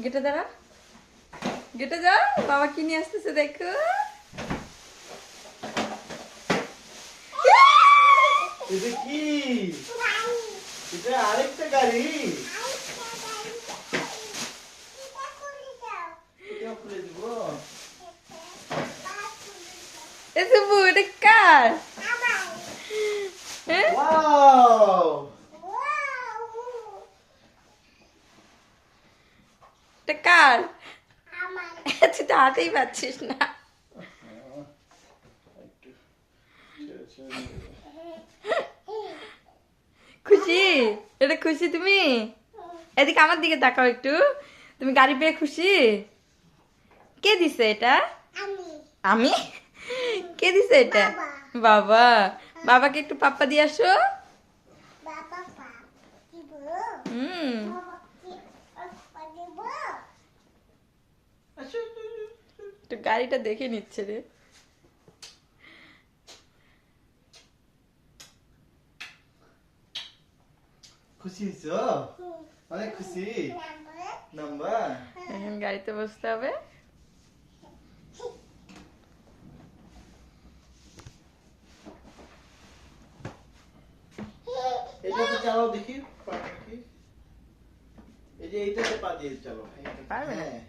গেটে দাঁড়া, গেটে যা, বাবা কি নিয়ে আসতেছে দেখো। এটা কি? এটা আরেকটা গাড়ি। এটা খুলে দিব। এসবু এটা কার? হ্যাঁ? ওয়াও! এটা কার? তুই তো হাতেই পাচ্ছিস না। খুশি? এটা খুশি তুমি? এদিকে আমার দিকে তাকাও একটু। তুমি গাড়ি পেয়ে খুশি? কে দিছে এটা? আমি? কে দিছে এটা? বাবা। বাবাকে একটু পাপ্পা দিয়ে আসো। হুম। একটু গাড়িটা দেখে নিচ্ছে রে। খুশি হইছো? অনেক খুশি। নাম্বার? এখন গাড়িতে বসতে হবে। এটাতে চালাও দেখি, পা দেখি। এই যে এইটাতে পা দিয়ে চালাও। পারবে না? হ্যাঁ,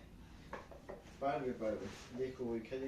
পারবে পারবে। দেখো ওইখানে